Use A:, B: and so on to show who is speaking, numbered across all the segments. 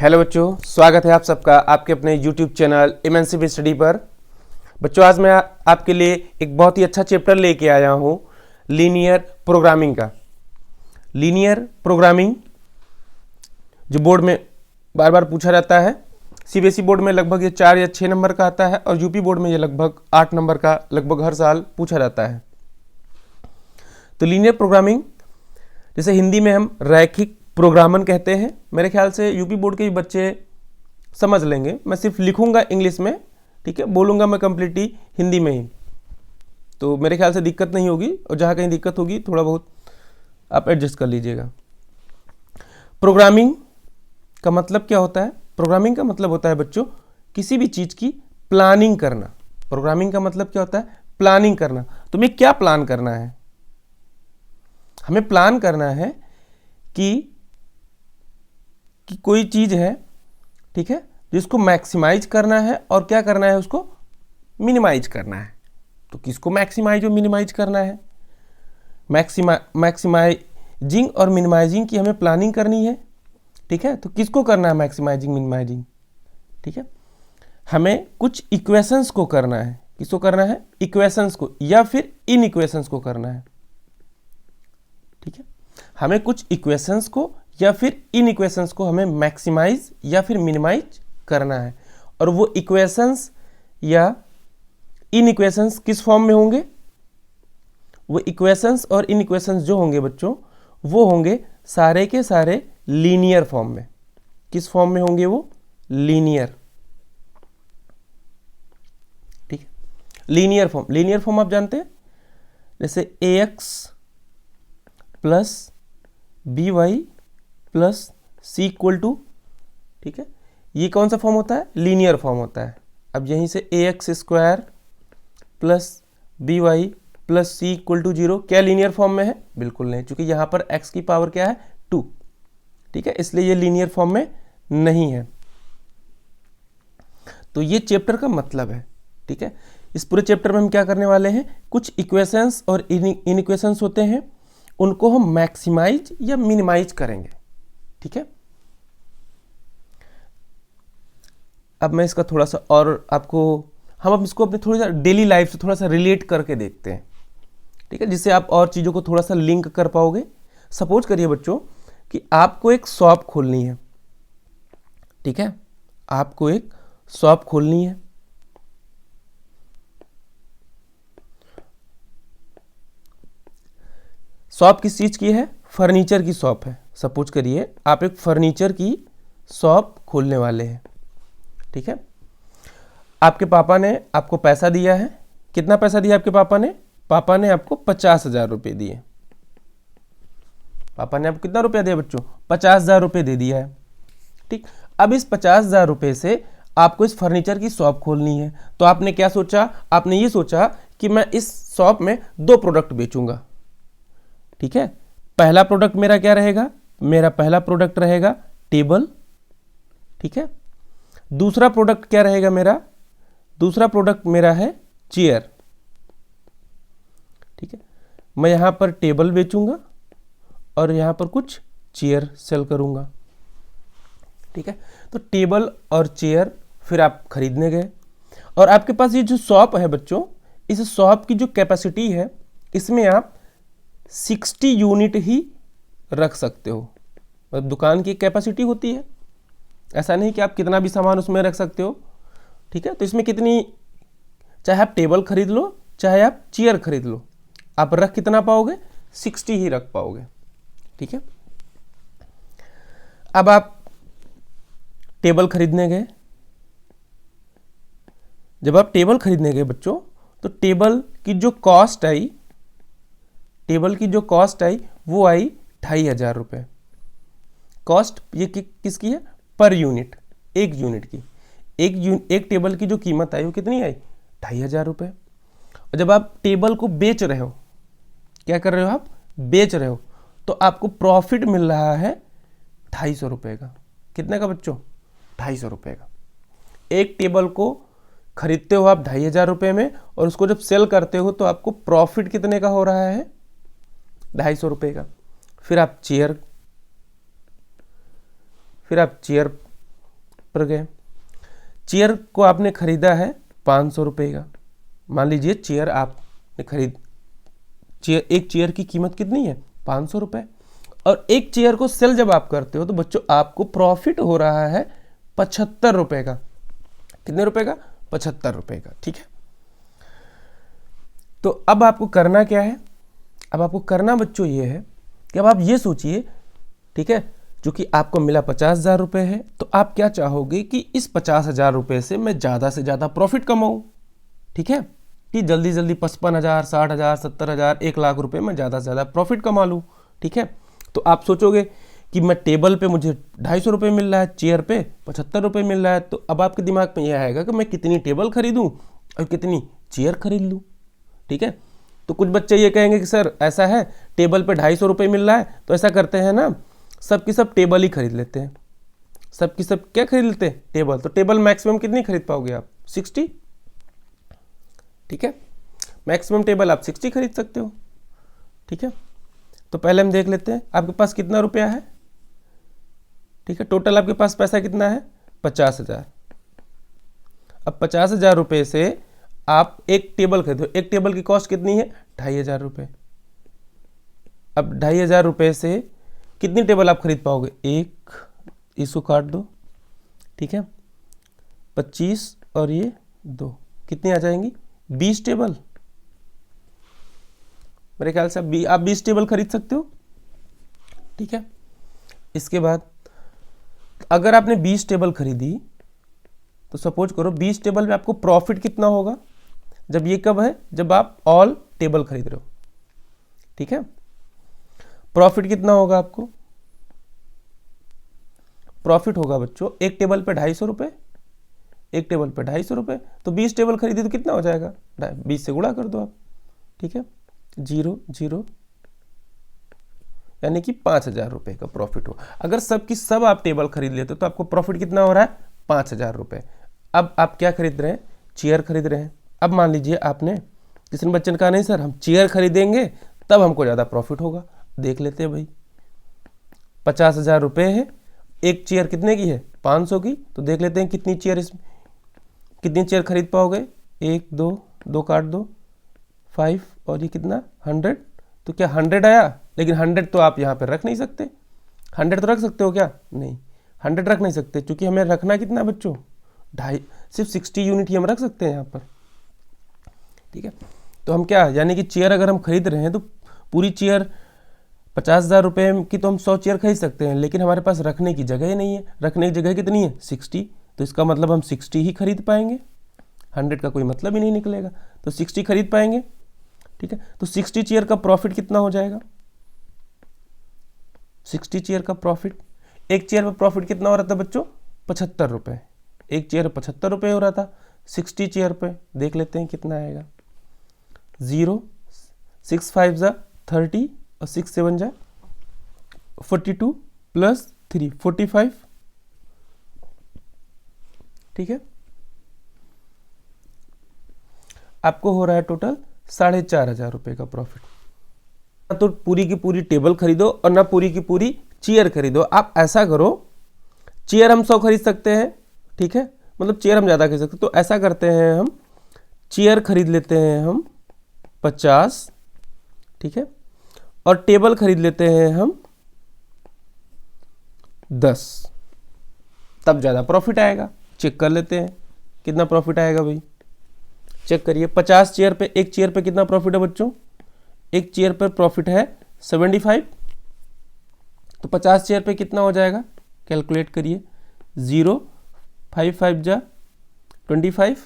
A: Hello बच्चों, स्वागत है आप सबका आपके अपने YouTube चैनल एमएनसीबी स्टडी पर। बच्चों, आज मैं आपके लिए एक बहुत ही अच्छा चैप्टर लेके आया हूँ लीनियर प्रोग्रामिंग का। लीनियर प्रोग्रामिंग जो बोर्ड में बार बार पूछा जाता है। सीबीएसई बोर्ड में लगभग ये 4 या 6 नंबर का आता है और यूपी बोर्ड में ये लगभग 8 नंबर का लगभग हर साल पूछा जाता है। तो लीनियर प्रोग्रामिंग जैसे हिंदी में हम रैखिक प्रोग्रामन कहते हैं। मेरे ख्याल से यूपी बोर्ड के भी बच्चे समझ लेंगे। मैं सिर्फ लिखूंगा इंग्लिश में, ठीक है, बोलूंगा मैं कंप्लीटली हिंदी में ही, तो मेरे ख्याल से दिक्कत नहीं होगी। और जहाँ कहीं दिक्कत होगी थोड़ा बहुत आप एडजस्ट कर लीजिएगा। प्रोग्रामिंग का मतलब क्या होता है? प्रोग्रामिंग का मतलब होता है बच्चों किसी भी चीज़ की प्लानिंग करना। प्रोग्रामिंग का मतलब क्या होता है? प्लानिंग करना। तुम्हें क्या प्लान करना है? हमें प्लान करना है कि कोई चीज़ है, ठीक है, जिसको मैक्सिमाइज करना है और क्या करना है, उसको मिनिमाइज करना है। तो किसको मैक्सिमाइज और मिनिमाइज करना है? मैक्सिमाइजिंग और मिनिमाइजिंग की हमें प्लानिंग करनी है, ठीक है। तो किसको करना है मैक्सिमाइजिंग मिनिमाइजिंग? ठीक है, हमें कुछ इक्वेशंस को करना है। किसको करना है? इक्वेशंस को, या फिर इन इक्वेशंस को करना है, ठीक है। हमें कुछ इक्वेशंस को या फिर इन इक्वेशंस को हमें मैक्सिमाइज या फिर मिनिमाइज करना है। और वो इक्वेशंस या इन इक्वेशंस किस फॉर्म में होंगे? वो इक्वेशंस और इन इक्वेशंस जो होंगे बच्चों, वो होंगे सारे के सारे लीनियर फॉर्म में। किस फॉर्म में होंगे वो? लीनियर, ठीक है। लीनियर फॉर्म, लीनियर फॉर्म आप जानते हैं, जैसे ax plus B Y plus C equal to, ठीक है, ये कौन सा फॉर्म होता है? लीनियर फॉर्म होता है। अब यहीं से ax square plus B Y plus C equal to 0 क्या लीनियर फॉर्म में है? बिल्कुल नहीं, क्योंकि यहाँ पर x की पावर क्या है? 2, ठीक है, इसलिए ये लीनियर फॉर्म में नहीं है। तो ये चैप्टर का मतलब है, ठीक है। इस पूरे चैप्टर में हम क्या करने वाले हैं? कुछ इक्वेशंस और इन इक्वेशंस होते हैं, उनको हम मैक्सिमाइज या मिनिमाइज करेंगे, ठीक है। अब मैं इसका थोड़ा सा और आपको, हम अब इसको अपने थोड़ी सा डेली लाइफ से थोड़ा सा रिलेट करके देखते हैं, ठीक है, जिससे आप और चीज़ों को थोड़ा सा लिंक कर पाओगे। सपोज करिए बच्चों कि आपको एक शॉप खोलनी है, ठीक है, आपको एक शॉप खोलनी है। शॉप किस चीज़ की है? फर्नीचर की शॉप है। सपोज करिए आप एक फर्नीचर की शॉप खोलने वाले हैं, ठीक है। आपके पापा ने आपको पैसा दिया है। कितना पैसा दिया आपके पापा ने? पापा ने आपको 50,000 रुपये दिए। पापा ने आपको कितना रुपया दिया बच्चों? 50,000 रुपये दे दिया है, ठीक। अब इस 50,000 रुपये से आपको इस फर्नीचर की शॉप खोलनी है। तो आपने क्या सोचा? आपने ये सोचा कि मैं इस शॉप में 2 प्रोडक्ट बेचूंगा, ठीक है। पहला प्रोडक्ट मेरा क्या रहेगा? मेरा पहला प्रोडक्ट रहेगा टेबल, ठीक है। दूसरा प्रोडक्ट क्या रहेगा मेरा? दूसरा प्रोडक्ट मेरा है चेयर, ठीक है। मैं यहां पर टेबल बेचूंगा और यहां पर कुछ चेयर सेल करूंगा, ठीक है। तो टेबल और चेयर फिर आप खरीदने गए, और आपके पास ये जो शॉप है बच्चों, इस शॉप की जो कैपेसिटी है, इसमें आप 60 यूनिट ही रख सकते हो। मतलब दुकान की कैपेसिटी होती है, ऐसा नहीं कि आप कितना भी सामान उसमें रख सकते हो, ठीक है। तो इसमें कितनी, चाहे आप टेबल खरीद लो चाहे आप चेयर खरीद लो, आप रख कितना पाओगे? 60 ही रख पाओगे, ठीक है। अब आप टेबल खरीदने गए। जब आप टेबल खरीदने गए बच्चों, तो टेबल की जो कॉस्ट आई, टेबल की जो कॉस्ट आई वो आई 2,500 रुपये। कॉस्ट ये किसकी है? पर यूनिट, एक यूनिट की। एक टेबल की जो कीमत आई वो कितनी आई? 2,500 रुपये। और जब आप टेबल को बेच रहे हो, क्या कर रहे हो आप? बेच रहे हो, तो आपको प्रॉफिट मिल रहा है 250 रुपये का। कितने का बच्चों? 250 रुपये का। एक टेबल को खरीदते हो आप 2,500 रुपये में, और उसको जब सेल करते हो तो आपको प्रॉफिट कितने का हो रहा है? 250 रुपये का। फिर आप चेयर पर गए। चेयर को आपने खरीदा है 500 रुपये का। मान लीजिए चेयर आपने एक चेयर की कीमत कितनी है? 500 रुपये। और एक चेयर को सेल जब आप करते हो तो बच्चों आपको प्रॉफिट हो रहा है 75 रुपये का। कितने रुपए का? 75 रुपये का। ठीक है, तो अब आपको करना क्या है? अब आपको करना बच्चों ये है कि अब आप ये सोचिए, ठीक है, जो कि आपको मिला 50,000 रुपये है, तो आप क्या चाहोगे कि इस 50,000 रुपये से मैं ज़्यादा से ज़्यादा प्रॉफिट कमाऊँ। ठीक है, कि जल्दी जल्दी 55,000, 60,000, 70,000, 1,00,000 रुपये में ज़्यादा से ज़्यादा प्रॉफिट कमा लूँ। ठीक है, तो आप सोचोगे कि मैं टेबल पे मुझे 250 रुपये मिल रहा है, चेयर पे 75 रुपये मिल रहा है, तो अब आपके दिमाग में यह आएगा कि मैं कितनी टेबल खरीदूँ और कितनी चेयर खरीद लूँ। ठीक है, तो कुछ बच्चे ये कहेंगे कि सर ऐसा है, टेबल पे 250 रुपये मिल रहा है, तो ऐसा करते हैं ना, सब की सब टेबल ही खरीद लेते हैं। सब की सब क्या खरीद लेते हैं? टेबल। तो टेबल मैक्सिमम कितनी खरीद पाओगे आप? 60। ठीक है, मैक्सिमम टेबल आप 60 खरीद सकते हो। ठीक है, तो पहले हम देख लेते हैं आपके पास कितना रुपया है। ठीक है, टोटल आपके पास पैसा कितना है? 50,000। अब 50,000 रुपये से आप एक टेबल खरीदो। एक टेबल की कॉस्ट कितनी है? 2,500 रुपये। अब 2,500 रुपये से कितनी टेबल आप खरीद पाओगे? एक, इसको काट दो। ठीक है, 25 और ये 2, कितनी आ जाएंगी? 20 टेबल। मेरे ख्याल से आप 20 टेबल खरीद सकते हो। ठीक है, इसके बाद अगर आपने 20 टेबल खरीदी तो सपोज करो 20 टेबल में आपको प्रॉफिट कितना होगा? जब ये कब है? जब आप ऑल टेबल खरीद रहे हो। ठीक है, प्रॉफिट कितना होगा आपको? प्रॉफिट होगा बच्चों एक टेबल पे 250 रुपये, एक टेबल पे 250 रुपये, तो 20 टेबल खरीदी तो कितना हो जाएगा? 20 से गुणा कर दो आप। ठीक है, 0 0, यानी कि 5,000 रुपये का प्रॉफिट हो। अगर सब की सब आप टेबल खरीद लेते हो तो आपको प्रॉफिट कितना हो रहा है? 5,000 रुपये। अब आप क्या खरीद रहे हैं? चेयर खरीद रहे हैं। अब मान लीजिए आपने, किसी ने बच्चे ने कहा नहीं सर हम चेयर खरीदेंगे तब हमको ज़्यादा प्रॉफिट होगा। देख लेते हैं भाई, 50,000 रुपये है, एक चेयर कितने की है? 500 की। तो देख लेते हैं कितनी चेयर खरीद पाओगे? 1 2 2 काट दो, 5 और ये कितना? 100। तो क्या 100 आया? लेकिन 100 तो आप यहाँ पर रख नहीं सकते। 100 तो रख सकते हो क्या? नहीं, 100 रख नहीं सकते, क्योंकि हमें रखना कितना बच्चों? 2.5, सिर्फ 60 यूनिट ही हम रख सकते हैं यहाँ पर। ठीक है, तो हम क्या, यानी कि चेयर अगर हम खरीद रहे हैं तो पूरी चेयर 50,000 रुपये की तो हम 100 चेयर खरीद सकते हैं, लेकिन हमारे पास रखने की जगह ही नहीं है। रखने की जगह कितनी है? 60। तो इसका मतलब हम 60 ही खरीद पाएंगे, 100 का कोई मतलब ही नहीं निकलेगा। तो 60 खरीद पाएंगे। ठीक है, तो 60 चेयर का प्रॉफिट कितना हो जाएगा? 60 चेयर का प्रॉफिट, एक चेयर पर प्रॉफिट कितना हो रहा था बच्चों? 75 रुपये। एक चेयर 75 रुपये हो रहा था, 60 चेयर पे देख लेते हैं कितना आएगा। 0 6 5 जा 30 और 6 7 जा 42 प्लस 3 45। ठीक है, आपको हो रहा है टोटल 4,500 रुपये का प्रॉफिट। ना तो पूरी की पूरी टेबल खरीदो और ना पूरी की पूरी चेयर खरीदो। आप ऐसा करो, चेयर हम 100 खरीद सकते हैं। ठीक है, मतलब चेयर हम ज़्यादा खरीद सकते हैं, तो ऐसा करते हैं हम चेयर खरीद लेते हैं हम 50। ठीक है, और टेबल खरीद लेते हैं हम 10, तब ज़्यादा प्रॉफिट आएगा। चेक कर लेते हैं कितना प्रॉफिट आएगा भाई, चेक करिए। 50 चेयर पे, एक चेयर पे कितना प्रॉफिट है बच्चों? एक चेयर पर प्रॉफिट है 75। तो 50 चेयर पे कितना हो जाएगा? कैलकुलेट करिए। 0 5 5 जा 25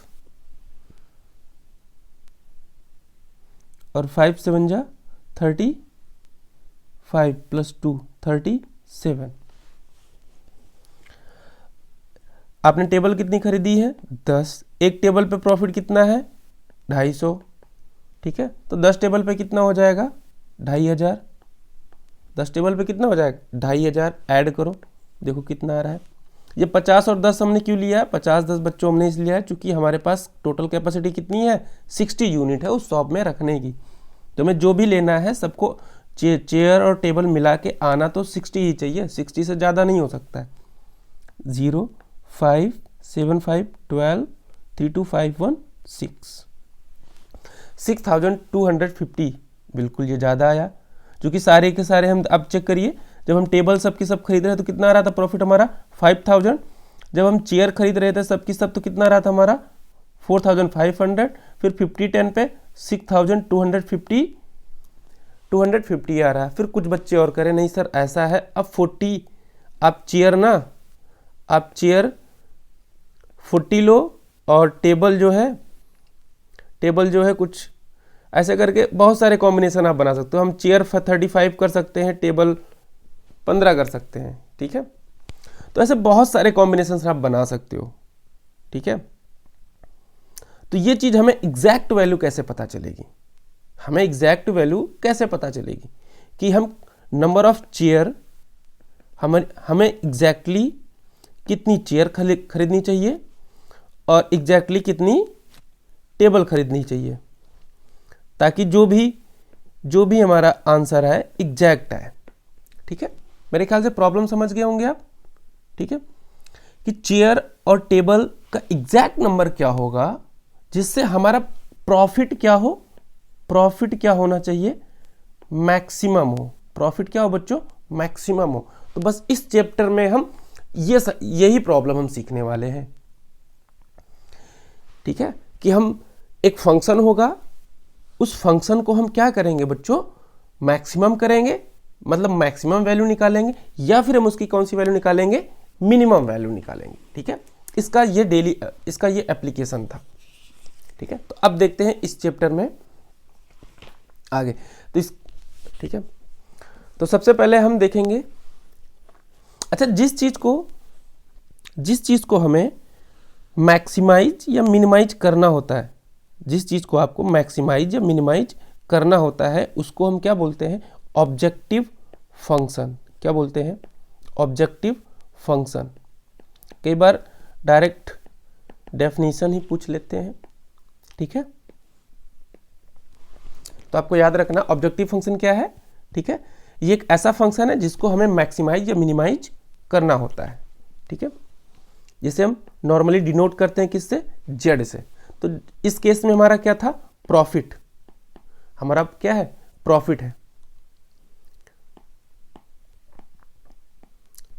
A: और 5 7 जा 30, 5 प्लस 2 37। आपने टेबल कितनी खरीदी है? 10। एक टेबल पे प्रॉफिट कितना है? 250। ठीक है, तो 10 टेबल पे कितना हो जाएगा? 2,500। 10 टेबल पे कितना हो जाएगा? 2,500। ऐड करो, देखो कितना आ रहा है। ये 50 और 10 हमने क्यों लिया है? 50 10 बच्चों हमने इसलिए है क्योंकि हमारे पास टोटल कैपेसिटी कितनी है? 60 यूनिट है उस शॉप में रखने की। तो हमें जो भी लेना है सबको चेयर और टेबल मिला के आना तो 60 ही चाहिए, 60 से ज़्यादा नहीं हो सकता है। 0 5 7 5 12 3 2 5 1 6 6250 बिल्कुल ये ज़्यादा आया, क्योंकि सारे के सारे हम अब चेक करिए, जब हम टेबल सब की सब खरीद रहे हैं तो कितना आ रहा था प्रॉफिट हमारा 5000। जब हम चेयर खरीद रहे थे सब की सब तो कितना आ रहा था हमारा 4500। फिर 50-10 पे 6250 आ रहा है। फिर कुछ बच्चे और करें नहीं सर ऐसा है, अब 40 आप चेयर ना, आप चेयर 40 लो और टेबल जो है कुछ ऐसे करके बहुत सारे कॉम्बिनेशन आप बना सकते हो। हम चेयर 35 कर सकते हैं, टेबल 15 कर सकते हैं, ठीक है। तो ऐसे बहुत सारे कॉम्बिनेशन आप बना सकते हो, ठीक है। तो ये चीज़ हमें एग्जैक्ट वैल्यू कैसे पता चलेगी, हमें एग्जैक्ट वैल्यू कैसे पता चलेगी कि हम नंबर ऑफ चेयर हमें एग्जैक्टली कितनी चेयर खरीदनी चाहिए और एग्जैक्टली कितनी टेबल खरीदनी चाहिए, ताकि जो भी हमारा आंसर है एग्जैक्ट है, ठीक है। मेरे ख्याल से प्रॉब्लम समझ गए होंगे आप, ठीक है, कि चेयर और टेबल का एग्जैक्ट नंबर क्या होगा जिससे हमारा प्रॉफिट क्या हो, प्रॉफिट क्या होना चाहिए, मैक्सिमम हो। प्रॉफिट क्या हो बच्चों, मैक्सिमम हो। तो बस इस चैप्टर में हम यही प्रॉब्लम हम सीखने वाले हैं, ठीक है, कि हम एक फंक्शन होगा, उस फंक्शन को हम क्या करेंगे बच्चों, मैक्सिमम करेंगे, मतलब मैक्सिमम वैल्यू निकालेंगे, या फिर हम उसकी कौन सी वैल्यू निकालेंगे, मिनिमम वैल्यू निकालेंगे, ठीक है। इसका ये एप्लीकेशन था, ठीक है। तो अब देखते हैं इस चैप्टर में आगे। तो ठीक है, तो सबसे पहले हम देखेंगे, अच्छा जिस चीज को हमें मैक्सिमाइज या मिनिमाइज करना होता है, जिस चीज को आपको मैक्सिमाइज या मिनिमाइज करना होता है उसको हम क्या बोलते हैं, ऑब्जेक्टिव फंक्शन। क्या बोलते हैं, ऑब्जेक्टिव फंक्शन। कई बार डायरेक्ट डेफिनेशन ही पूछ लेते हैं, ठीक है। तो आपको याद रखना ऑब्जेक्टिव फंक्शन क्या है, ठीक है। ये एक ऐसा फंक्शन है जिसको हमें मैक्सिमाइज या मिनिमाइज करना होता है, ठीक है। जिसे हम नॉर्मली डिनोट करते हैं किससे, जेड से। तो इस केस में हमारा क्या था, प्रॉफिट। हमारा क्या है, प्रॉफिट है।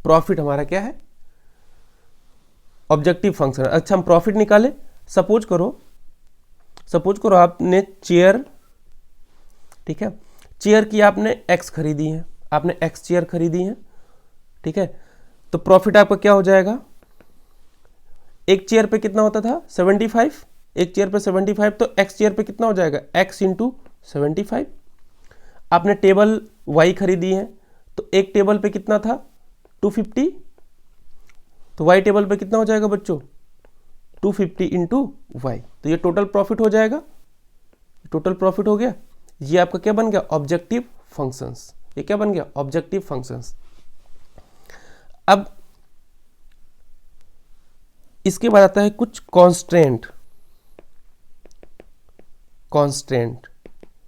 A: प्रॉफिट हमारा क्या है, ऑब्जेक्टिव फंक्शन। अच्छा हम प्रॉफिट निकाले, सपोज करो आपने चेयर, ठीक है, चेयर की आपने एक्स खरीदी है, आपने एक्स चेयर खरीदी है, ठीक है। तो प्रॉफिट आपका क्या हो जाएगा, एक चेयर पे कितना होता था 75, एक चेयर पे 75, तो एक्स चेयर पे कितना हो जाएगा, एक्स इंटू 75। आपने टेबल वाई खरीदी है, तो एक टेबल पे कितना था 250, तो वाई टेबल पे कितना हो जाएगा बच्चों 250 इंटू वाई। तो ये टोटल प्रॉफिट हो जाएगा, टोटल प्रॉफिट हो गया। ये आपका क्या बन गया, ऑब्जेक्टिव फंक्शंस। ये क्या बन गया, ऑब्जेक्टिव फंक्शंस। अब इसके बाद आता है कुछ कांस्टेंट,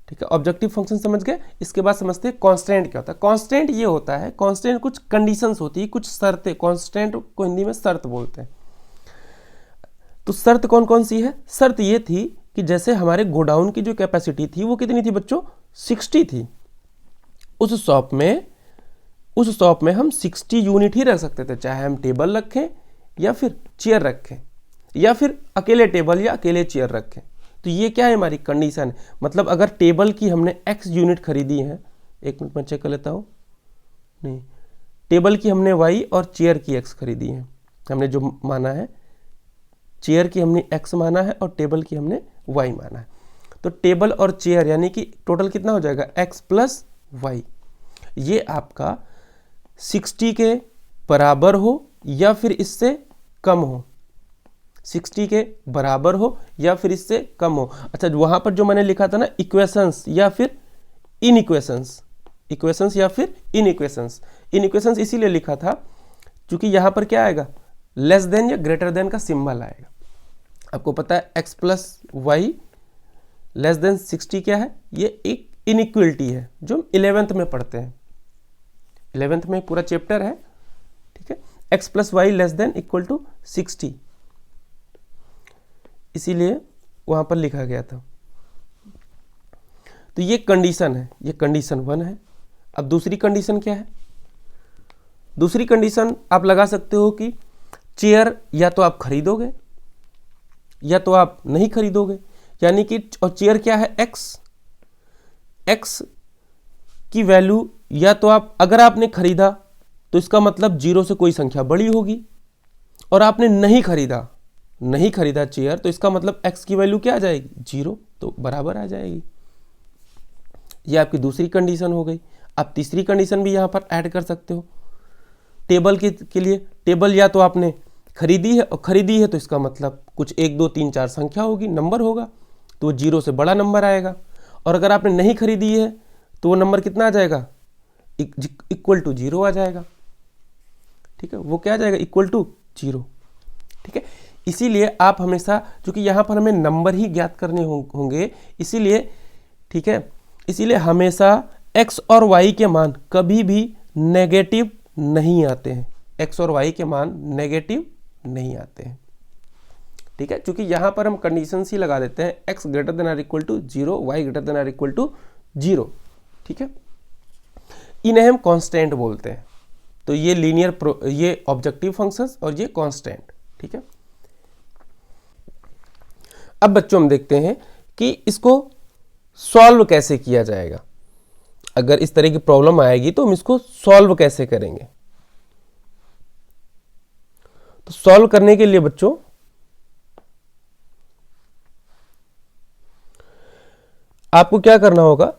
A: ठीक है। ऑब्जेक्टिव फंक्शन समझ गए, इसके बाद समझते हैं कांस्टेंट क्या होता है। कांस्टेंट ये होता है, कांस्टेंट कुछ कंडीशंस होती है, कुछ शर्तें। कांस्टेंट को हिंदी में शर्त बोलते हैं। तो शर्त कौन कौन सी है, शर्त ये थी कि जैसे हमारे गोडाउन की जो कैपेसिटी थी वो कितनी थी बच्चों, 60 थी। उस शॉप में हम 60 यूनिट ही रख सकते थे, चाहे हम टेबल रखें या फिर चेयर रखें या फिर अकेले टेबल या अकेले चेयर रखें। तो ये क्या है, हमारी कंडीशन है। मतलब अगर टेबल की हमने x यूनिट खरीदी है, एक मिनट में चेक कर लेता हूँ, नहीं, टेबल की हमने y और चेयर की x खरीदी है। हमने जो माना है, चेयर की हमने x माना है और टेबल की हमने y माना है। तो टेबल और चेयर यानी कि टोटल कितना हो जाएगा, x प्लस वाई। ये आपका 60 के बराबर हो या फिर इससे कम हो, 60 के बराबर हो या फिर इससे कम हो। अच्छा वहां पर जो मैंने लिखा था ना, इक्वेशंस या फिर इनइक्वेशंस, इक्वेशंस या फिर इनइक्वेशंस, इनइक्वेशंस इसीलिए लिखा था क्योंकि यहां पर क्या आएगा, लेस देन या ग्रेटर देन का सिंबल आएगा। आपको पता है x plus Y less than 60 क्या है, ये एक इनइक्वलिटी है जो 11th में पढ़ते हैं। 11th में पूरा चैप्टर है, ठीक है। x plus Y less than equal to 60, इसीलिए वहां पर लिखा गया था। तो ये कंडीशन है, ये कंडीशन 1 है। अब दूसरी कंडीशन क्या है? दूसरी कंडीशन आप लगा सकते हो कि चेयर या तो आप खरीदोगे या तो आप नहीं खरीदोगे, यानी कि और चेयर क्या है? x की वैल्यू या तो आप, अगर आपने खरीदा तो इसका मतलब 0 से कोई संख्या बड़ी होगी, और आपने नहीं खरीदा चेयर तो इसका मतलब x की वैल्यू क्या आ जाएगी? 0, तो बराबर आ जाएगी। ये आपकी दूसरी कंडीशन हो गई। आप तीसरी कंडीशन भी यहां पर ऐड कर सकते हो। टेबल के लिए, टेबल या तो आपने खरीदी है तो इसका मतलब कुछ 1 2 3 4 संख्या होगी, नंबर होगा, तो वो 0 से बड़ा नंबर आएगा। और अगर आपने नहीं खरीदी है तो वो नंबर कितना आ जाएगा? इक्वल टू 0 आ जाएगा। ठीक है, वो क्या आ जाएगा? Equal to 0। ठीक है, इसीलिए आप हमेशा, क्योंकि यहाँ पर हमें नंबर ही ज्ञात करने होंगे, इसीलिए, ठीक है, इसीलिए हमेशा x और y के मान कभी भी नेगेटिव नहीं आते हैं। x और y के मान नेगेटिव नहीं आते हैं। ठीक है, क्योंकि यहां पर हम कंडीशन ही लगा देते हैं, x greater than or equal to 0, y greater than or equal to 0। ठीक है, इन्हें हम कांस्टेंट बोलते हैं। तो ये लीनियर, ये ऑब्जेक्टिव फंक्शंस और ये कांस्टेंट। ठीक है, अब बच्चों हम देखते हैं कि इसको सॉल्व कैसे किया जाएगा। अगर इस तरह की प्रॉब्लम आएगी तो हम इसको सॉल्व कैसे करेंगे। तो सॉल्व करने के लिए बच्चों आपको क्या करना होगा?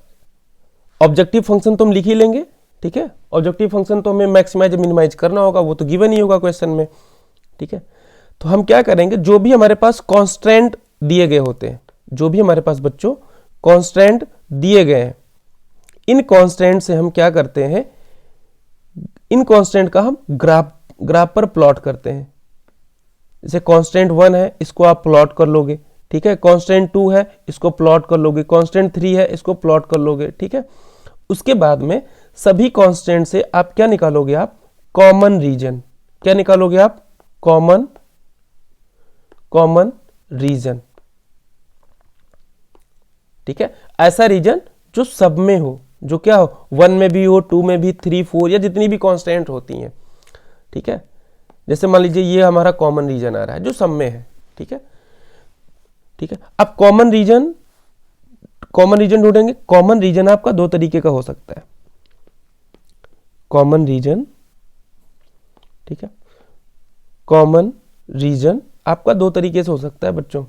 A: ऑब्जेक्टिव फंक्शन तो हम लिख ही लेंगे। ठीक है, ऑब्जेक्टिव फंक्शन तो हमें मैक्सिमाइज मिनिमाइज करना होगा, वो तो गिवन ही होगा क्वेश्चन में। ठीक है, तो हम क्या करेंगे, जो भी हमारे पास कांस्टेंट दिए गए होते हैं, जो भी हमारे पास बच्चों कांस्टेंट दिए गए हैं, इन कांस्टेंट से हम क्या करते हैं, इन कांस्टेंट का हम ग्राफ पर प्लॉट करते हैं। जैसे कांस्टेंट 1 है, इसको आप प्लॉट कर लोगे। ठीक है, कांस्टेंट 2 है, इसको प्लॉट कर लोगे। कांस्टेंट 3 है, इसको प्लॉट कर लोगे। ठीक है, उसके बाद में सभी कांस्टेंट से आप क्या निकालोगे? आप कॉमन रीजन। क्या निकालोगे आप? Common region. ठीक है, ऐसा रीजन जो सब में हो, जो क्या हो, 1 में भी हो, 2 में भी, 3 4 या जितनी भी कांस्टेंट होती हैं। ठीक है, जैसे मान लीजिए ये हमारा कॉमन रीजन आ रहा है जो सब में है। ठीक है, ठीक है, अब कॉमन रीजन ढूंढेंगे। कॉमन रीजन आपका दो तरीके का हो सकता है। कॉमन रीजन, ठीक है, कॉमन रीजन आपका दो तरीके से हो सकता है बच्चों।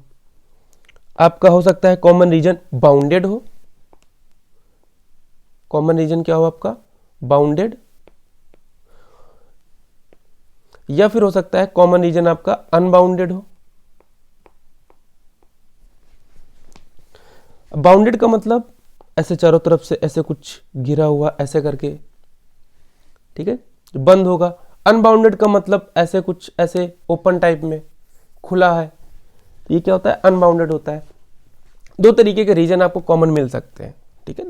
A: आपका हो सकता है कॉमन रीजन बाउंडेड हो। कॉमन रीजन क्या हो आपका? बाउंडेड। या फिर हो सकता है कॉमन रीजन आपका अनबाउंडेड हो। बाउंडेड का मतलब ऐसे चारों तरफ से ऐसे कुछ घिरा हुआ, ऐसे करके, ठीक है, बंद होगा। अनबाउंडेड का मतलब ऐसे कुछ, ऐसे ओपन टाइप में खुला है, ये क्या होता है? अनबाउंडेड होता है। दो तरीके के रीजन आपको कॉमन मिल सकते हैं। ठीक है,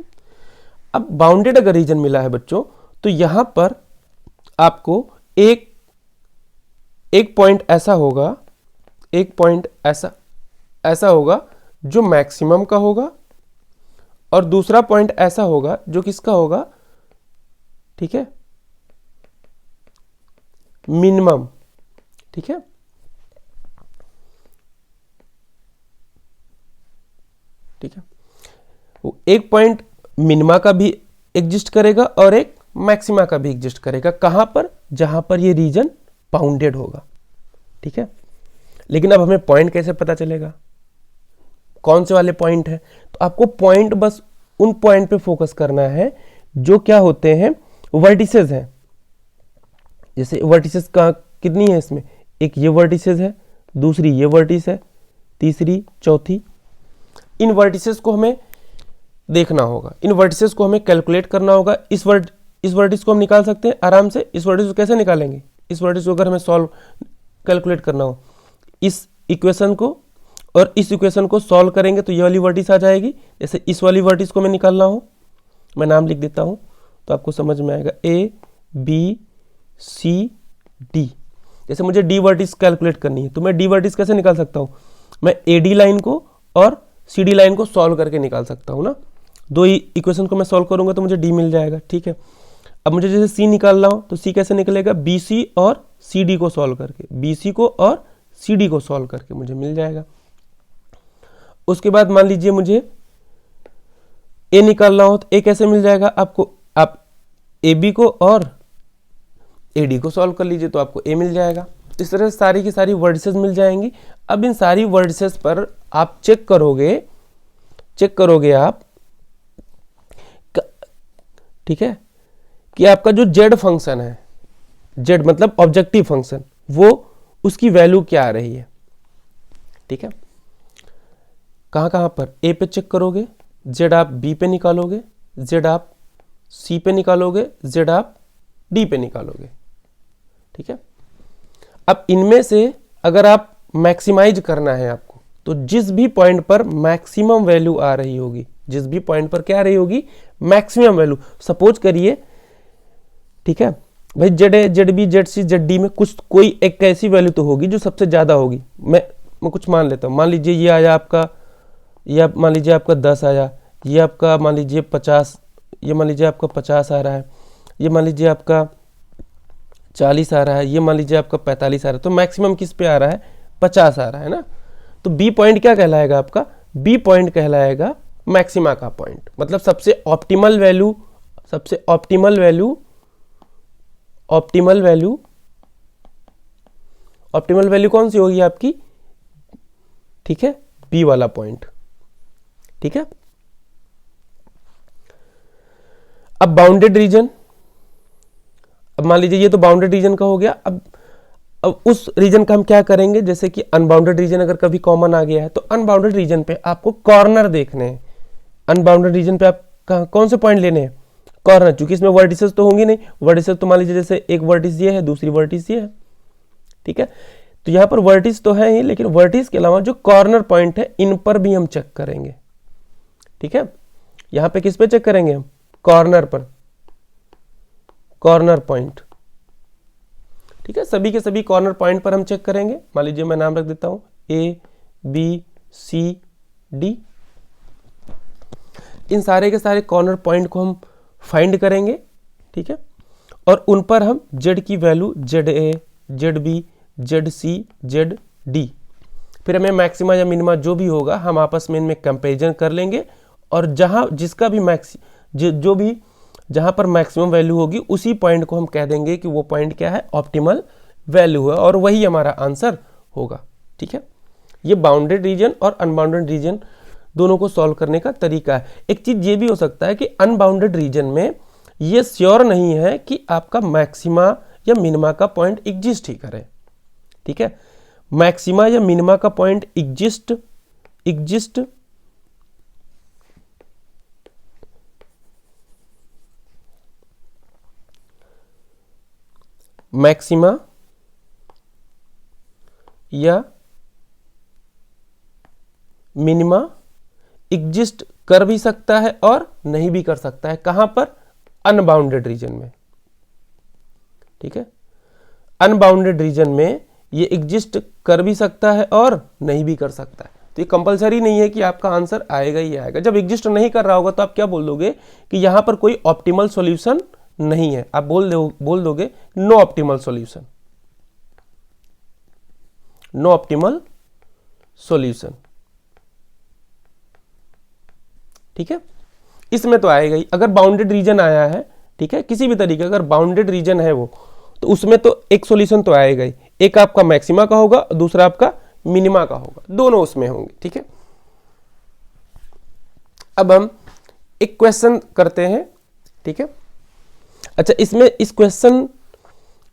A: अब बाउंडेड अगर रीजन मिला है बच्चों, तो यहां पर आपको एक पॉइंट ऐसा होगा, एक पॉइंट ऐसा होगा जो मैक्सिमम का होगा, और दूसरा पॉइंट ऐसा होगा जो किसका होगा? ठीक है, मिनिमम। ठीक है, ठीक है, वो एक पॉइंट मिनिमा का भी एग्जिस्ट करेगा और एक मैक्सिमा का भी एग्जिस्ट करेगा। कहां पर? जहां पर ये रीजन बाउंडेड होगा। ठीक है, लेकिन अब हमें पॉइंट कैसे पता चलेगा, कौन से वाले पॉइंट है? तो आपको पॉइंट, बस उन पॉइंट पे फोकस करना है जो क्या होते हैं? वर्टिसेस हैं। जैसे वर्टिसेस का कितनी है इसमें? एक ये वर्टिसेस है, दूसरी ये वर्टिस है, तीसरी, चौथी। इन वर्टिसेस को हमें देखना होगा, इन वर्टिसेस को हमें कैलकुलेट करना होगा। इस वर्टिस को हम निकाल सकते हैं आराम से। इस वर्टिस को कैसे निकालेंगे? इस वर्टिस को अगर हमें कैलकुलेट करना हो, इस इक्वेशन को और इस इक्वेशन को सॉल्व करेंगे तो ये वाली वर्टिस आ जाएगी। जैसे इस वाली वर्टिस को मैं निकालना हो, मैं नाम लिख देता हूं तो आपको समझ में आएगा। A B C D, जैसे मुझे डी वर्टिस कैलकुलेट करनी है तो मैं डी वर्टिस कैसे निकाल सकता हूँ, मैं ए डी लाइन को और सी डी लाइन को सॉल्व करके निकाल सकता हूँ ना। दो इक्वेशन को मैं सॉल्व करूंगा तो मुझे डी मिल जाएगा, ठीक है। अब मुझे जैसे सी निकालना हो तो सी कैसे निकलेगा, बी सी और सी डी को सॉल्व करके, बी सी को और सी डी को सॉल्व करके मुझे मिल जाएगा। उसके बाद मान लीजिए मुझे ए निकालना हो तो ए कैसे मिल जाएगा आपको, आप ए बी को और ए डी को सॉल्व कर लीजिए तो आपको ए मिल जाएगा। इस तरह से सारी की सारी वर्टिसेस मिल जाएंगी। अब इन सारी वर्टिसेस पर आप चेक करोगे आप, ठीक है, कि आपका जो जेड फंक्शन है, जेड मतलब ऑब्जेक्टिव फंक्शन, वो उसकी वैल्यू क्या आ रही है, ठीक है। कहां पर, ए पे चेक करोगे, जेड आप बी पे निकालोगे, जेड आप सी पे निकालोगे, जेड आप डी पे निकालोगे, ठीक है। अब इनमें से अगर आप मैक्सिमाइज करना है आपको, तो जिस भी पॉइंट पर मैक्सिमम वैल्यू आ रही होगी, जिस भी पॉइंट पर क्या आ रही होगी, मैक्सिमम वैल्यू, सपोज करिए, ठीक है भाई, Z A, Z B, Z C, Z D में कुछ कोई एक ऐसी वैल्यू तो होगी जो सबसे ज्यादा होगी। मैं कुछ मान लेता हूं, मान लीजिए ये आया आपका, ये मान लीजिए आपका 10 आया, ये आपका मान लीजिए 50, ये मान लीजिए आपका 50 आ रहा है, ये मान लीजिए आपका 40 आ रहा है, ये मान लीजिए आपका 45 आ रहा है। तो मैक्सिमम किस पे आ रहा है, 50 आ रहा है ना। तो बी पॉइंट क्या कहलाएगा आपका, बी पॉइंट कहलाएगा मैक्सिमा का पॉइंट, मतलब सबसे ऑप्टिमल वैल्यू, सबसे optimal value, optimal value, optimal value कौन सी होगी आपकी, ठीक है, बी वाला पॉइंट, ठीक है। अब बाउंडेड रीजन, अब मान लीजिए ये तो बाउंडेड रीजन का हो गया। अब उस रीजन का हम क्या करेंगे, जैसे कि अनबाउंडेड रीजन अगर कभी कॉमन आ गया है तो अनबाउंडेड रीजन पे आपको कॉर्नर देखने हैं। अनबाउंडेड रीजन पे आप कौन से पॉइंट लेने हैं, कॉर्नर, क्योंकि इसमें वर्टिसेस तो होंगी नहीं। वर्टिसेस तो मान लीजिए जैसे एक वर्टिस ये है, दूसरी वर्टिस ये है, ठीक है। तो यहां पर वर्टिस तो है ही, लेकिन वर्टिस के अलावा जो कॉर्नर पॉइंट है इन पर भी हम चेक करेंगे, ठीक है। यहां पे किस पे चेक करेंगे हम, कॉर्नर पर, कॉर्नर पॉइंट, ठीक है। सभी के सभी कॉर्नर पॉइंट पर हम चेक करेंगे। मान लीजिए मैं नाम रख देता हूं ए बी सी डी। इन सारे के सारे कॉर्नर पॉइंट को हम फाइंड करेंगे, ठीक है, और उन पर हम जेड की value, Z A, Z B, Z C, Z D, फिर हमें मैक्सिमा या मिनिमा जो भी होगा हम आपस में इनमें कंपैरिजन कर लेंगे, और जहां जिसका भी जो भी जहां पर मैक्सिमम वैल्यू होगी उसी पॉइंट को हम कह देंगे कि वो पॉइंट क्या है, ऑप्टिमल वैल्यू है, और वही हमारा आंसर होगा, ठीक है। ये बाउंडेड रीजन और अनबाउंडेड रीजन दोनों को सॉल्व करने का तरीका है। एक चीज ये भी हो सकता है कि अनबाउंडेड रीजन में ये श्योर नहीं है कि आपका मैक्सिमा या मिनिमा का पॉइंट एग्जिस्ट ही करे, ठीक है। मैक्सिमा या मिनिमा का पॉइंट एग्जिस्ट मैक्सिमा या मिनिमा एग्जिस्ट कर भी सकता है और नहीं भी कर सकता है। कहां पर, अनबाउंडेड रीजन में, ठीक है। अनबाउंडेड रीजन में ये एग्जिस्ट कर भी सकता है और नहीं भी कर सकता है। तो ये कंपलसरी नहीं है कि आपका आंसर आएगा ही आएगा। जब एग्जिस्ट नहीं कर रहा होगा तो आप क्या बोल दोगे कि यहां पर कोई ऑप्टिमल सॉल्यूशन नहीं है, आप बोल दोगे no optimal solution, no optimal solution, ठीक है। इसमें तो आएगा ही। अगर बाउंडेड रीजन आया है, ठीक है, किसी भी तरीके अगर बाउंडेड रीजन है वो, तो उसमें तो एक सॉल्यूशन तो आएगा ही। एक आपका मैक्सिमा का होगा, दूसरा आपका मिनिमा का होगा, दोनों उसमें होंगे, ठीक है। अब हम एक क्वेश्चन करते हैं, ठीक है। अच्छा, इसमें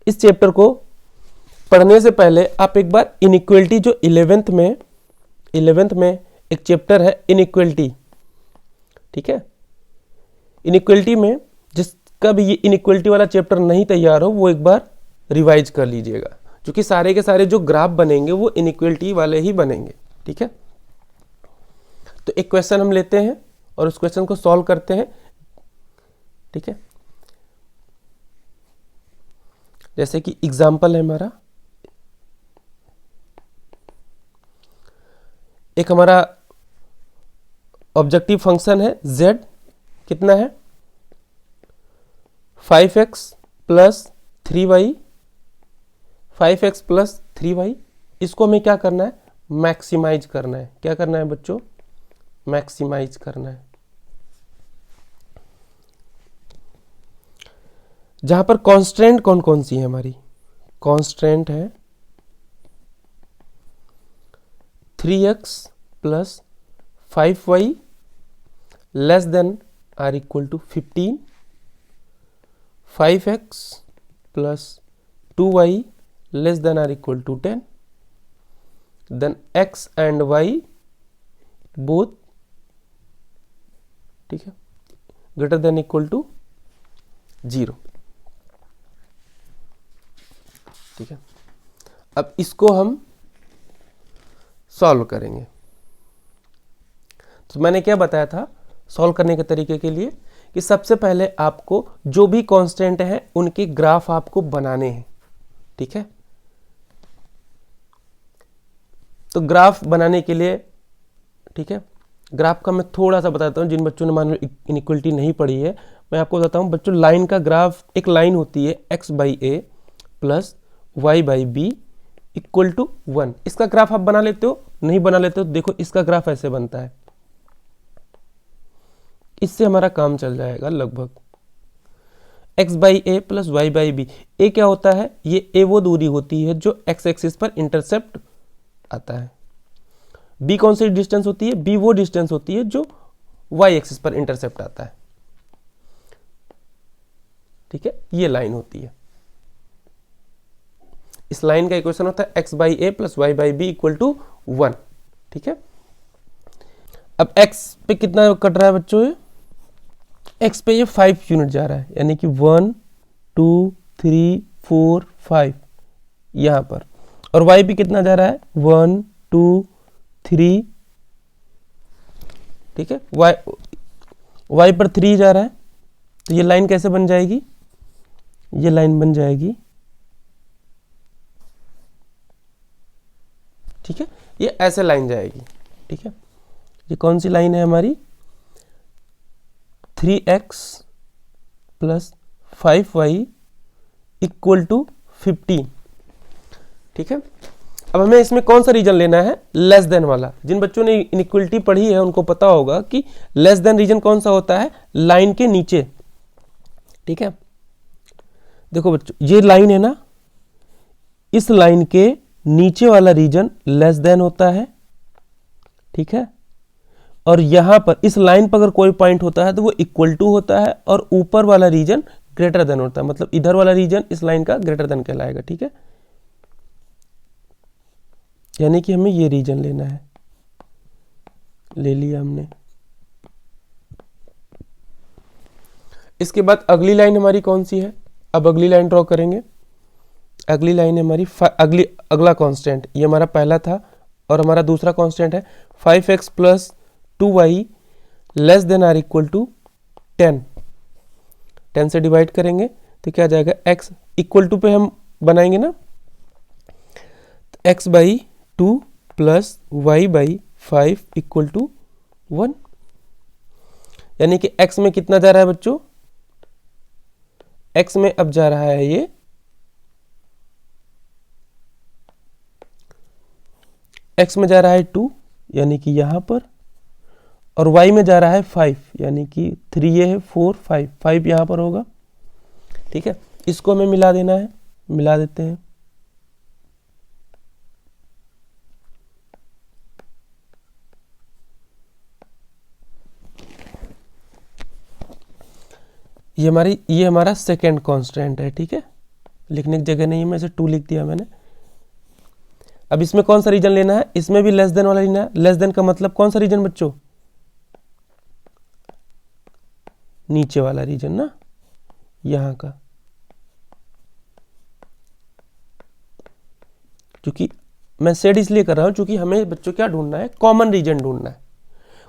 A: इस चैप्टर को पढ़ने से पहले आप एक बार इनइक्वलिटी, जो 11th में एक चैप्टर है इनइक्वलिटी, ठीक है। इनइक्वलिटी में जिसका भी ये इनइक्वलिटी वाला चैप्टर नहीं तैयार हो वो एक बार रिवाइज कर लीजिएगा, क्योंकि सारे के सारे जो ग्राफ बनेंगे वो इनइक्वलिटी वाले ही बनेंगे, ठीक है। तो एक क्वेश्चन हम लेते हैं और उस क्वेश्चन को सॉल्व करते हैं, ठीक है। जैसे कि एग्जाम्पल है हमारा एक हमारा ऑब्जेक्टिव फंक्शन है z, कितना है 5x plus 3y, 5x plus 3y। इसको हमें क्या करना है, मैक्सिमाइज करना है। क्या करना है बच्चों, मैक्सिमाइज करना है। जहां पर कांस्टेंट कौन कौन सी है हमारी, कांस्टेंट है 3x plus 5y less than or equal to 15, 5x plus 2y less than or equal to 10, then x and y both, ठीक है, ग्रेटर देन इक्वल टू 0, ठीक है। अब इसको हम सॉल्व करेंगे। तो मैंने क्या बताया था सॉल्व करने के तरीके के लिए, कि सबसे पहले आपको जो भी कांस्टेंट है उनके ग्राफ आपको बनाने हैं, ठीक है। तो ग्राफ बनाने के लिए, ठीक है, ग्राफ का मैं थोड़ा सा बताता हूं। जिन बच्चों ने मान लो इनइक्वलिटी नहीं पढ़ी है, मैं आपको बताता हूं बच्चों। लाइन का ग्राफ, एक लाइन होती है x by A plus Y by B equal to 1। इसका ग्राफ आप बना लेते हो, नहीं बना लेते हो, देखो इसका ग्राफ ऐसे बनता है। इससे हमारा काम चल जाएगा लगभग। x by A plus Y by B, A क्या होता है, ये ए वो दूरी होती है जो x एक्सिस पर इंटरसेप्ट आता है। b कौन सी डिस्टेंस होती है, b वो डिस्टेंस होती है जो y एक्सिस पर इंटरसेप्ट आता है, ठीक है। ये लाइन होती है। इस लाइन का इक्वेशन होता है x by A plus Y by B equal to 1, ठीक है। अब x पे कितना कट रहा है बच्चों, ये x पे ये 5 यूनिट जा रहा है, यानी कि 1 2 3 4 5 यहां पर। और y पे कितना जा रहा है 1 2 3, ठीक है, y पर 3 जा रहा है। तो ये लाइन कैसे बन जाएगी, ये लाइन बन जाएगी, ठीक है, ये ऐसे लाइन जाएगी, ठीक है। ये कौन सी लाइन है हमारी, 3x plus 5y equal to 15, ठीक है। अब हमें इसमें कौन सा रीजन लेना है, लेस देन वाला। जिन बच्चों ने इनइक्वलिटी पढ़ी है उनको पता होगा कि लेस देन रीजन कौन सा होता है, लाइन के नीचे, ठीक है। देखो बच्चों, ये लाइन है ना, इस लाइन के नीचे वाला रीजन लेस देन होता है, ठीक है। और यहां पर इस लाइन पर अगर कोई पॉइंट होता है तो वो इक्वल टू होता है, और ऊपर वाला रीजन ग्रेटर देन होता है। मतलब इधर वाला रीजन इस लाइन का ग्रेटर देन कहलाएगा, ठीक है। यानी कि हमें ये रीजन लेना है, ले लिया हमने। इसके बाद अगली लाइन हमारी कौन सी है, अब अगली लाइन ड्रॉ करेंगे। अगली लाइन है हमारी अगला कांस्टेंट, ये हमारा पहला था और हमारा दूसरा कांस्टेंट है 5x plus 2y less than or equal to 10। 10 से डिवाइड करेंगे तो क्या आ जाएगा, x इक्वल टू पे हम बनाएंगे ना, x by 2 plus y by 5 equal to 1। यानी कि x में कितना जा रहा है बच्चों, x में अब जा रहा है ये x में जा रहा है 2 यानी कि यहां पर, और y में जा रहा है 5 यानी कि 3 ये है 4 5 यहां पर होगा, ठीक है। इसको हमें मिला देना है, मिला देते हैं। ये हमारा सेकेंड कांस्टेंट है, ठीक है। लिखने की जगह नहीं है, मैं इसे 2 लिख दिया मैंने। अब इसमें कौन सा रीजन लेना है, इसमें भी लेस देन वाला लेना है। लेस देन का मतलब कौन सा रीजन बच्चों, नीचे वाला रीजन ना, यहां का। क्योंकि मैं सेड इसलिए कर रहा हूं क्योंकि हमें बच्चों क्या ढूंढना है, कॉमन रीजन ढूंढना है।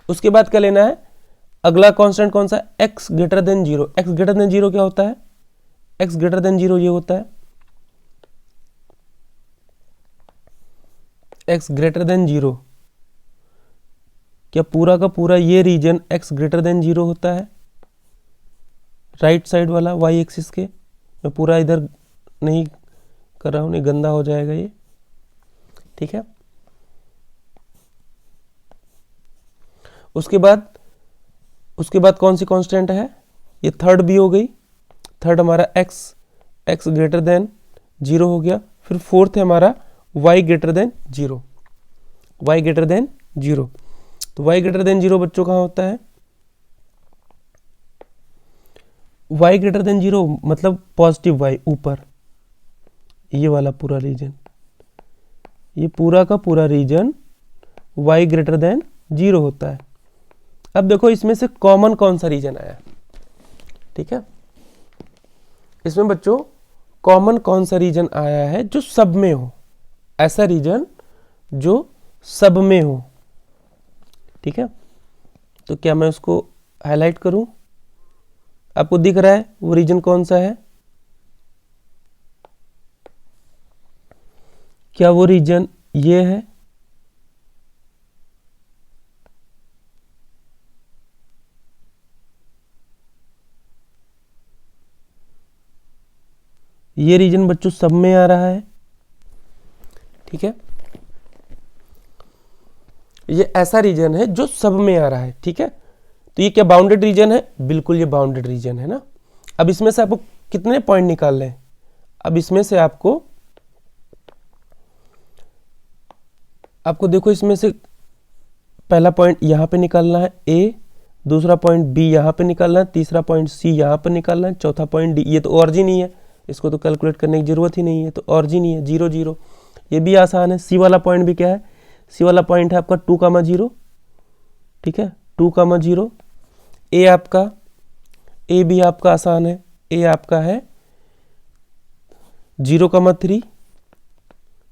A: उसके बाद क्या लेना है, अगला कांस्टेंट कौन सा, x greater then 0। x greater then 0 क्या होता है, x ग्रेटर देन 0 ये होता है x ग्रेटर देन 0 क्या पूरा का पूरा ये रीजन x ग्रेटर देन 0 होता है? राइट साइड वाला y एक्सिस के, मैं पूरा इधर नहीं कर रहा हूँ, नहीं गंदा हो जाएगा ये, ठीक है। उसके बाद कौन सी कांस्टेंट है? ये थर्ड भी हो गई, थर्ड हमारा x ग्रेटर देन 0 हो गया। फिर फोर्थ है हमारा y greater then 0, y greater then 0। तो y ग्रेटर देन 0 बच्चों कहाँ होता है? y ग्रेटर देन 0 मतलब पॉजिटिव y ऊपर, ये वाला पूरा रीजन, ये पूरा का पूरा रीजन y ग्रेटर देन 0 होता है। अब देखो इसमें से कॉमन कौन सा रीजन आया, ठीक है। इसमें बच्चों कॉमन कौन सा रीजन आया है जो सब में हो, ऐसा रीजन जो सब में हो, ठीक है। तो क्या मैं उसको हाईलाइट करूं? आपको दिख रहा है वो रीजन कौन सा है? क्या वो रीजन ये है? ये रीजन बच्चों सब में आ रहा है, ठीक है। ये ऐसा रीजन है जो सब में आ रहा है, ठीक है। तो ये क्या बाउंडेड रीजन है? बिल्कुल ये बाउंडेड रीजन है ना। अब इसमें से आपको कितने पॉइंट निकालने हैं? अब इसमें से आपको देखो इसमें से पहला पॉइंट यहां पे निकालना है A, दूसरा पॉइंट B यहां पे निकालना है, तीसरा पॉइंट C यहां पे निकालना है, चौथा पॉइंट D। ये तो ऑरिजिन ही है, इसको तो कैलकुलेट करने की जरूरत ही नहीं है, तो ऑरिजिन ही है 0 0। ये भी आसान है। C वाला पॉइंट भी क्या है? C वाला पॉइंट है आपका 2, 0, ठीक है, 2, 0। A भी आपका आसान है, A आपका है 0, 3,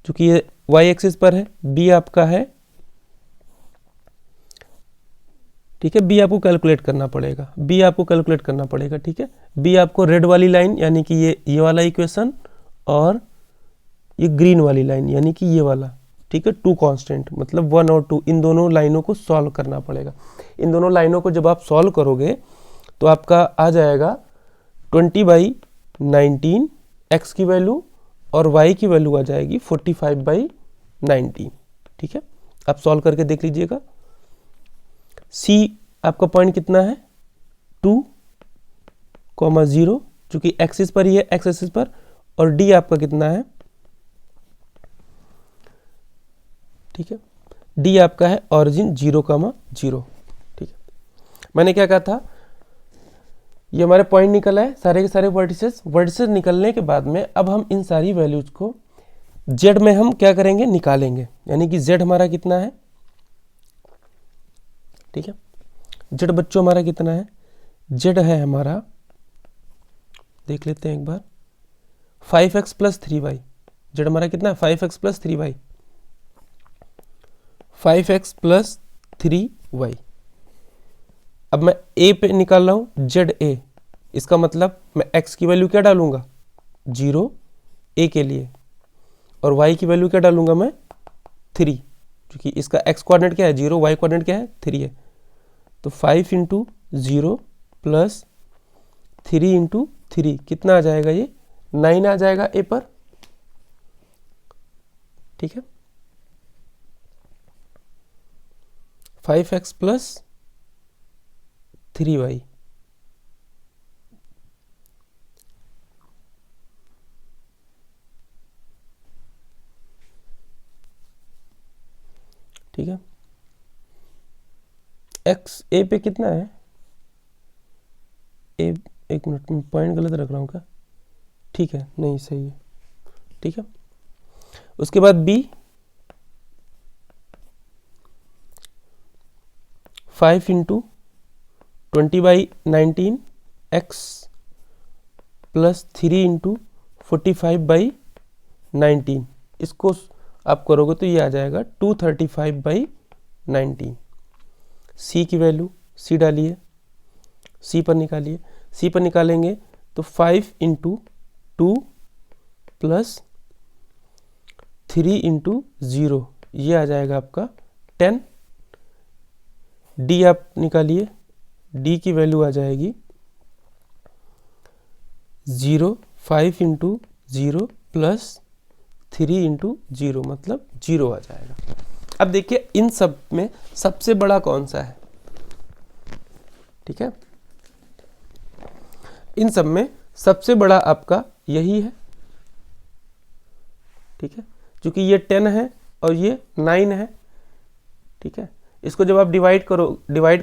A: चूंकि ये y एक्सिस पर है। B आपका है, ठीक है, B आपको कैलकुलेट करना पड़ेगा, ठीक है। B आपको रेड वाली लाइन यानी कि ये वाला इक्वेशन, और ये ग्रीन वाली लाइन यानी कि ये वाला, ठीक है। 2 कांस्टेंट मतलब 1 और 2, इन दोनों लाइनों को सॉल्व करना पड़ेगा। इन दोनों लाइनों को जब आप सॉल्व करोगे तो आपका आ जाएगा 20/19 x की वैल्यू, और y की वैल्यू आ जाएगी 45/19, ठीक है। आप सॉल्व करके देख लीजिएगा। C आपका पॉइंट कितना है? 2, 0, चूंकि एक्सिस पर ही है, x एक्सिस पर। और D आपका कितना है? ठीक है, D आपका है ऑरिजिन 0, 0, ठीक है। मैंने क्या कहा था? ये हमारे पॉइंट निकला है, सारे के सारे वर्टिसेस निकलने के बाद में अब हम इन सारी वैल्यूज को Z में हम क्या करेंगे? निकालेंगे। यानी कि Z हमारा कितना है, ठीक है। Z बच्चों हमारा कितना है? Z है हमारा, देख लेते हैं एक बार, 5x + 3y। Z हमारा कितना है? 5x + 3y, 5x + 3y। अब मैं A पे निकाल रहा हूं ZA, इसका मतलब मैं x की वैल्यू क्या डालूंगा? 0 A के लिए, और y की वैल्यू क्या डालूंगा मैं? 3, क्योंकि इसका x कोऑर्डिनेट क्या है? 0, y कोऑर्डिनेट क्या है? 3 है। तो 5 × 0 + 3 × 3 कितना आ जाएगा? ये 9 आ जाएगा A पर, ठीक है। 5x + 3y, ठीक है। x A पे कितना है? A, एक मिनट में पॉइंट गलत रख रहा हूँ क्या? ठीक है, नहीं सही है, ठीक है। उसके बाद B 5 × 20/19 x + 3 × 45/19, इसको आप करोगे तो ये आ जाएगा 235/19। C की वैल्यू C डालिए, C पर निकालिए। C पर निकालेंगे तो 5 × 2 + 3 × 0, ये आ जाएगा आपका 10। डी आप निकालिए, डी की वैल्यू आ जाएगी 0, 5 इंटू 0 प्लस 3 इंटू 0, मतलब 0 आ जाएगा। अब देखिए इन सब में सबसे बड़ा कौन सा है, ठीक है, इन सब में सबसे बड़ा आपका यही है, ठीक है, क्योंकि ये 10 है और ये 9 है, ठीक है। इसको जब आप डिवाइड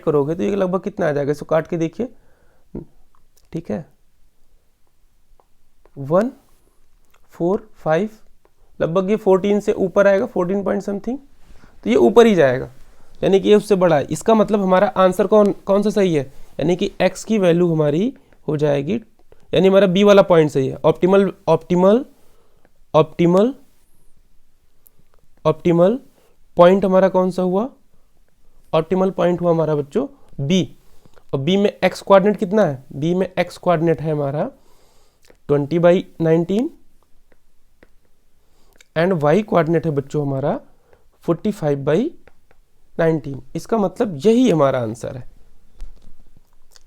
A: करोगे तो ये लगभग कितना आ जाएगा, इसको काट के देखिए, ठीक है, 1, 4, 5, लगभग ये 14 से ऊपर आएगा, 14 पॉइंट समथिंग, तो ये ऊपर ही जाएगा, यानी कि ये उससे बड़ा है। इसका मतलब हमारा आंसर कौन सा सही है, यानी कि x की वैल्यू हमारी हो जाएगी, यानी हमारा b वाला पॉइंट सही है। ऑप्टिमल पॉइंट हमारा कौन सा हुआ, ऑप्टिमल पॉइंट हुआ हमारा बच्चों b, और b में x कोऑर्डिनेट कितना है, b में x कोऑर्डिनेट है हमारा 20/19 एंड y कोऑर्डिनेट है बच्चों हमारा 45/19। इसका मतलब यही हमारा आंसर है,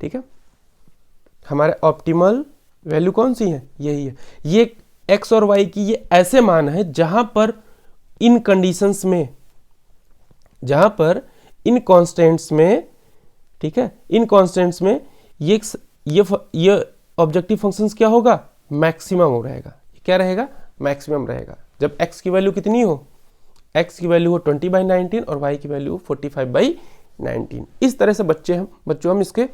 A: ठीक है। हमारे ऑप्टिमल वैल्यू कौन सी है, यही है। ये x और y की ये ऐसे मान है जहां पर इन कंडीशंस में, जहां पर इन कांस्टेंट्स में, ठीक है, इन कांस्टेंट्स में ये ऑब्जेक्टिव फंक्शंस क्या होगा, मैक्सिमम रहेगा। क्या रहेगा, मैक्सिमम रहेगा। जब x की वैल्यू कितनी हो, x की वैल्यू हो 20/19 और y की वैल्यू हो 45/19। इस तरह से बच्चों हम इसके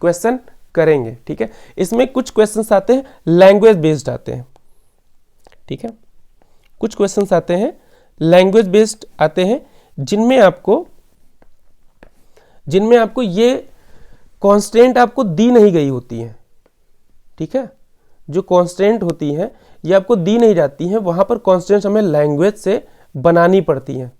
A: क्वेश्चन करेंगे, ठीक है। इसमें कुछ क्वेश्चंस आते हैं लैंग्वेज बेस्ड आते हैं, ठीक है, कुछ क्वेश्चंस आते हैं लैंग्वेज बेस्ड आते हैं, जिनमें आपको ये कांस्टेंट आपको दी नहीं गई होती है, ठीक है। जो कांस्टेंट होती हैं ये आपको दी नहीं जाती हैं, वहां पर कांस्टेंट हमें लैंग्वेज से बनानी पड़ती हैं,